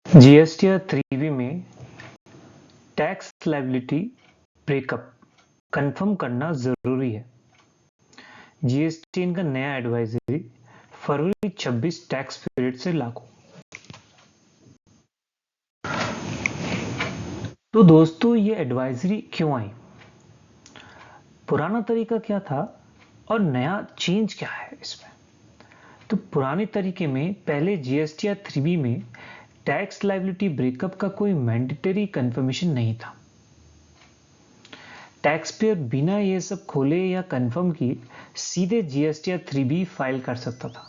GSTR 3B में tax liability breakup confirm करना जरूरी है। जीएसटी का नया एडवाइजरी फरवरी 26 टैक्स पीरियड से लागू। तो दोस्तों, ये एडवाइजरी क्यों आई, पुराना तरीका क्या था और नया चेंज क्या है इसमें। तो पुराने तरीके में पहले जीएसटीआर 3B में टैक्स लायबिलिटी ब्रेकअप का कोई मैंडेटरी कंफर्मेशन नहीं था। टैक्स पेयर बिना ये सब खोले या कंफर्म किए सीधे जीएसटीआर 3B फाइल कर सकता था।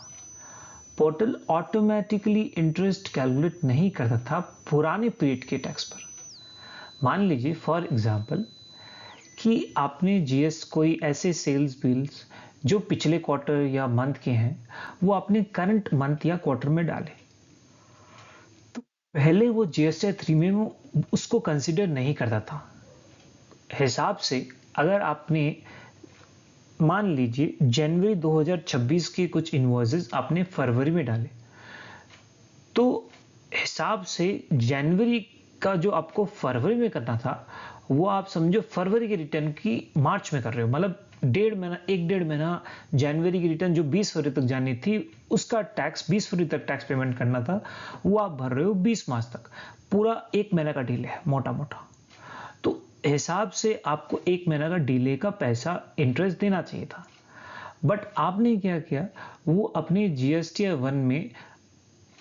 पोर्टल ऑटोमेटिकली इंटरेस्ट कैलकुलेट नहीं करता था पुराने पीरियड के टैक्स पर। मान लीजिए फॉर एग्जांपल कि आपने कोई ऐसे सेल्स बिल्स जो पिछले क्वार्टर या मंथ के हैं वो आपने करंट मंथ या क्वार्टर में डाले, तो पहले वो जीएसटीआर 3 में उसको कंसीडर नहीं करता था। हिसाब से अगर आपने मान लीजिए जनवरी 2026 के कुछ इनवॉइसेस आपने फरवरी में डाले, तो हिसाब से जनवरी का जो आपको फरवरी में करना था वो आप समझो फरवरी के रिटर्न की मार्च में कर रहे हो। मतलब एक डेढ़ महीना जनवरी की रिटर्न जो 20 फरवरी तक जानी थी उसका टैक्स 20 फरवरी तक टैक्स पेमेंट करना था, वो आप भर रहे हो 20 मार्च तक। पूरा एक महीना का डिले है मोटा मोटा। तो हिसाब से आपको एक महीना का डिले का पैसा इंटरेस्ट देना चाहिए था, बट आपने क्या किया, वो अपने जीएसटीआर 1 में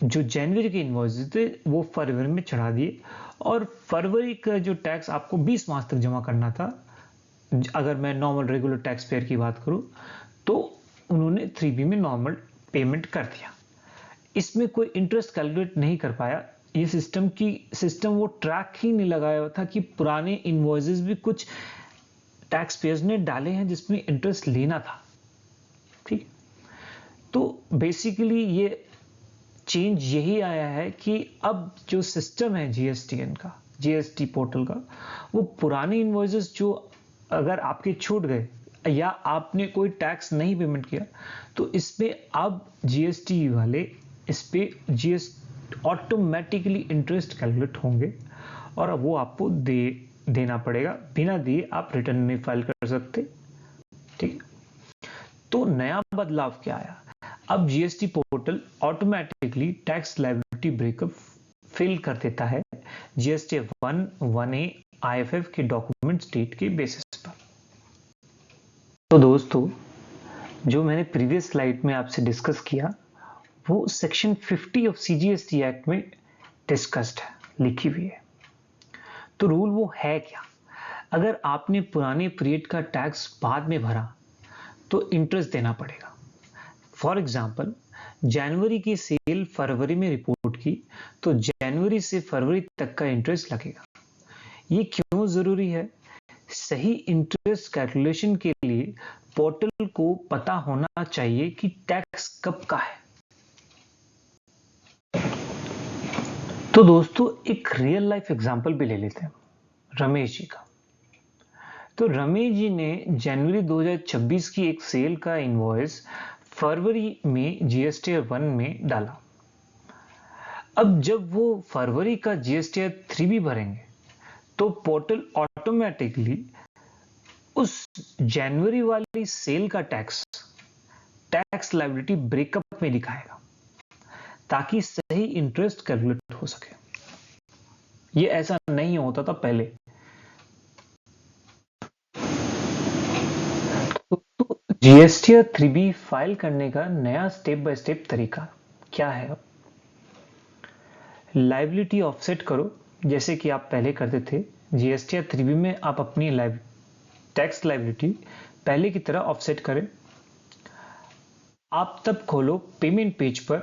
जो जनवरी के इनवॉइसेस थे वो फरवरी में चढ़ा दिए और फरवरी का जो टैक्स आपको 20 मार्च तक जमा करना था, अगर मैं नॉर्मल रेगुलर टैक्स पेयर की बात करूं, तो उन्होंने 3B में नॉर्मल पेमेंट कर दिया। इसमें कोई इंटरेस्ट कैलकुलेट नहीं कर पाया। ये सिस्टम वो ट्रैक ही नहीं लगाया था कि पुराने इनवॉइसेस भी कुछ टैक्स पेयर्स ने डाले हैं जिसमें इंटरेस्ट लेना था। ठीक, तो बेसिकली ये चेंज यही आया है कि अब जो सिस्टम है जीएसटी पोर्टल का, वो पुराने इनवॉइसेस जो अगर आपके छूट गए या आपने कोई टैक्स नहीं पेमेंट किया, तो इसमें अब जीएसटी वाले इस पे ऑटोमेटिकली इंटरेस्ट कैलकुलेट होंगे और अब वो आपको देना पड़ेगा। बिना दिए आप रिटर्न नहीं फाइल कर सकते। ठीक, तो नया बदलाव क्या आया, अब GST portal automatically tax liability breakup fill कर देता है जीएसटी 1A आईएफएफ के डॉक्यूमेंट स्टेट के बेसिस पर। तो दोस्तों, जो मैंने प्रीवियस स्लाइड में आपसे डिस्कस किया वो सेक्शन 50 ऑफ सीजीएसटी एक्ट में डिस्कस्ड है, लिखी हुई है। तो रूल वो है क्या, अगर आपने पुराने पीरियड का टैक्स बाद में भरा तो इंटरेस्ट देना पड़ेगा। फॉर एग्जाम्पल, जनवरी की सेल फरवरी में रिपोर्ट की तो जनवरी से फरवरी तक का इंटरेस्ट लगेगा। ये क्यों जरूरी है, सही इंटरेस्ट कैलकुलेशन के लिए पोर्टल को पता होना चाहिए कि टैक्स कब का है। तो दोस्तों, एक रियल लाइफ एग्जांपल भी ले लेते हैं रमेश जी का। तो रमेश जी ने जनवरी 2026 की एक सेल का इनवॉइस फरवरी में जीएसटीआर 1 में डाला। अब जब वो फरवरी का जीएसटीआर 3B भरेंगे तो पोर्टल ऑटोमेटिकली उस जनवरी वाली सेल का टैक्स लायबिलिटी ब्रेकअप में दिखाएगा ताकि सही इंटरेस्ट कैलकुलेट हो सके। ये ऐसा नहीं होता था पहले। तो जीएसटीआर 3B फाइल करने का नया स्टेप बाय स्टेप तरीका क्या है, अब लायबिलिटी ऑफसेट करो जैसे कि आप पहले करते थे। जीएसटीआर 3B में आप अपनी टैक्स लायबिलिटी पहले की तरह ऑफसेट करें। आप तब खोलो पेमेंट पेज पर,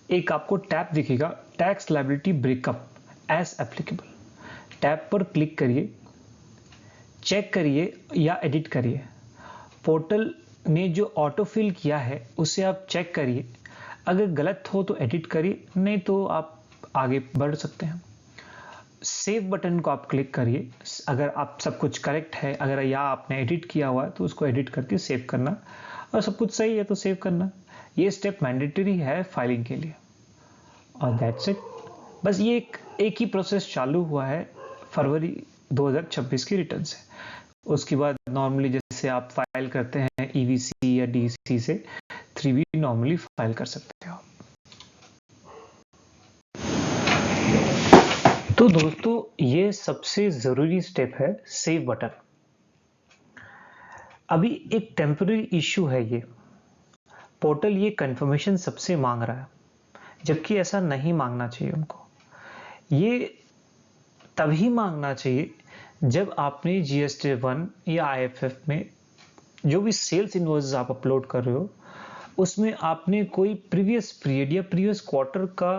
एक आपको टैब दिखेगा tax liability breakup as applicable. Tab पर क्लिक करिए, चेक करिए या एडिट करिए। पोर्टल ने जो ऑटोफिल किया है उसे आप चेक करिए, अगर गलत हो तो एडिट करिए, नहीं तो आप आगे बढ़ सकते हैं। सेव बटन को आप क्लिक करिए, अगर आप सब कुछ करेक्ट है, अगर या आपने एडिट किया हुआ है तो उसको एडिट करके सेव करना, और सब कुछ सही है तो सेव करना। ये स्टेप मैंडेटरी है फाइलिंग के लिए, और दैट्स इट। बस ये एक ही प्रोसेस चालू हुआ है फरवरी 2026 की रिटर्न से। उसके बाद नॉर्मली जैसे आप फाइल करते हैं ईवीसी या डीसी से 3B नॉर्मली फाइल कर सकते हो। तो दोस्तों ये सबसे जरूरी स्टेप है सेव बटन। अभी एक टेम्पररी इश्यू है, ये पोर्टल ये कंफर्मेशन सबसे मांग रहा है, जबकि ऐसा नहीं मांगना चाहिए उनको। ये तभी मांगना चाहिए जब आपने GST1 या IFF में जो भी सेल्स इनवॉइस आप अपलोड कर रहे हो उसमें आपने कोई प्रीवियस पीरियड या प्रीवियस क्वार्टर का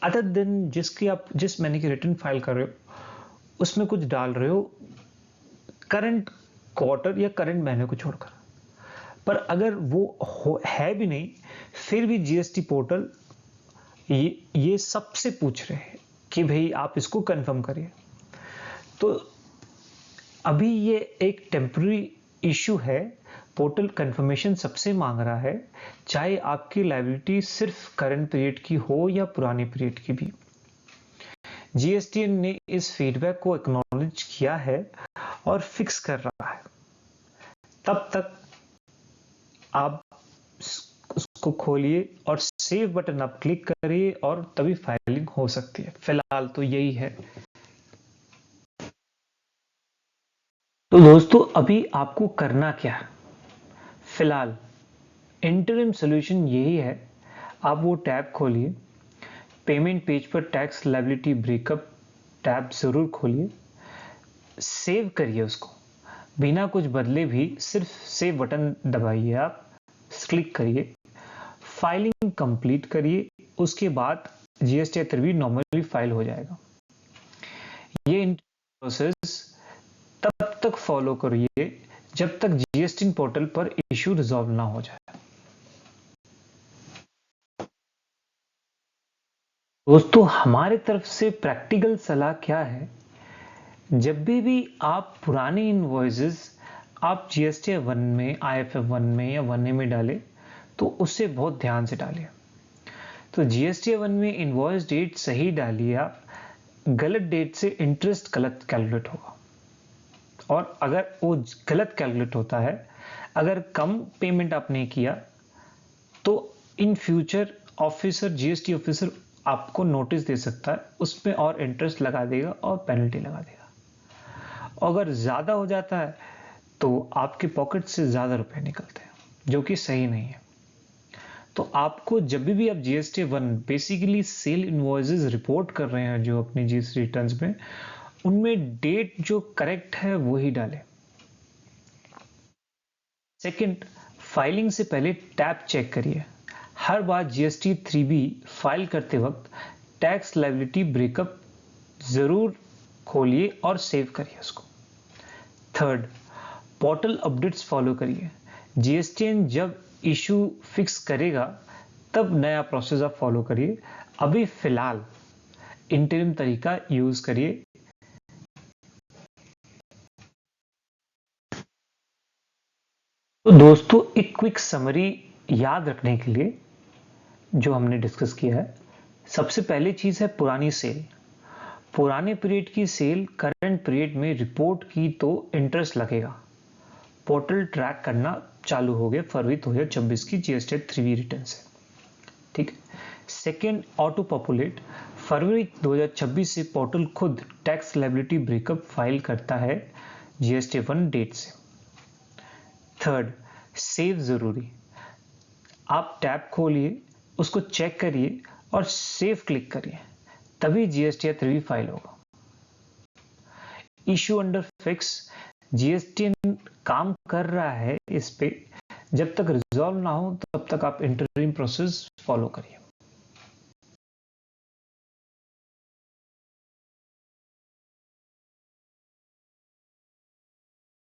अदर दिन जिस महीने की रिटर्न फाइल कर रहे हो उसमें कुछ डाल रहे हो करंट क्वार्टर या करंट महीने को छोड़कर। पर अगर वो है भी नहीं फिर भी जीएसटी पोर्टल ये सबसे पूछ रहे हैं कि भाई आप इसको कंफर्म करिए। तो अभी ये एक टेम्पररी इशू है, पोर्टल कंफर्मेशन सबसे मांग रहा है, चाहे आपकी लायबिलिटी सिर्फ करंट पीरियड की हो या पुराने पीरियड की भी। जीएसटी ने इस फीडबैक को एक्नॉलेज किया है और फिक्स कर रहा है। तब तक आप उसको खोलिए और सेव बटन आप क्लिक करिए और तभी फाइलिंग हो सकती है। फिलहाल तो यही है। तो दोस्तों अभी आपको करना क्या है? फिलहाल इंटरिम सॉल्यूशन यही है, आप वो टैब खोलिए, पेमेंट पेज पर टैक्स लायबिलिटी ब्रेकअप टैब जरूर खोलिए, सेव करिए उसको बिना कुछ बदले भी, सिर्फ सेव बटन दबाइए, आप क्लिक करिए, फाइलिंग कंप्लीट करिए, उसके बाद जीएसटी 3B नॉर्मली फाइल हो जाएगा। ये प्रोसेस तब तक फॉलो करिए जब तक जीएसटी पोर्टल पर इश्यू रिजॉल्व ना हो जाए। दोस्तों हमारे तरफ से प्रैक्टिकल सलाह क्या है, जब भी आप पुराने इनवॉइसेस आप जीएसटी 1 में, IFF 1 में या 1A में डालें तो उससे बहुत ध्यान से डालिए। तो जीएसटी 1 में इनवॉइस डेट सही डालिए, आप गलत डेट से इंटरेस्ट गलत कैलकुलेट होगा, और अगर वो गलत कैलकुलेट होता है, अगर कम पेमेंट आपने किया तो in future officer, GST officer आपको नोटिस दे सकता है, उसमें और इंटरेस्ट लगा देगा और पेनल्टी लगा देगा। अगर ज्यादा हो जाता है तो आपके पॉकेट से ज्यादा रुपए निकलते हैं, जो कि सही नहीं है। तो आपको जब भी आप GST 1 basically sale invoices report कर रहे हैं जो अपनी जीएसटी रिटर्न्स में, उनमें डेट जो करेक्ट है वही डालें। सेकंड, फाइलिंग से पहले टैब चेक करिए। हर बार जीएसटी 3B फाइल करते वक्त टैक्स लायबिलिटी ब्रेकअप जरूर खोलिए और सेव करिए उसको। थर्ड, पोर्टल अपडेट्स फॉलो करिए। जीएसटीएन जब इशू फिक्स करेगा तब नया प्रोसेस आप फॉलो करिए। अभी फिलहाल इंटरिम तरीका यूज करिए। तो दोस्तों एक क्विक समरी याद रखने के लिए जो हमने डिस्कस किया है, सबसे पहली चीज है पुरानी सेल। पुराने पीरियड की सेल करंट पीरियड में रिपोर्ट की तो इंटरेस्ट लगेगा। पोर्टल ट्रैक करना चालू हो गया फरवरी 2026 की जीएसटी 3B रिटर्न से। ठीक है। Second, auto populate. फरवरी 2026 से पोर्टल खुद टैक्स लायबिलिटी ब्रेकअप फाइल करता है जीएसटी 1 डेट से। थर्ड, सेव जरूरी। आप टैब खोलिए, उसको चेक करिए और सेव क्लिक करिए, तभी जीएसटी 3B फाइल होगा। इशू अंडर फिक्स, जीएसटी काम कर रहा है इस पे, जब तक रिजॉल्व ना हो तब तक आप इंटरिम प्रोसेस फॉलो करिए।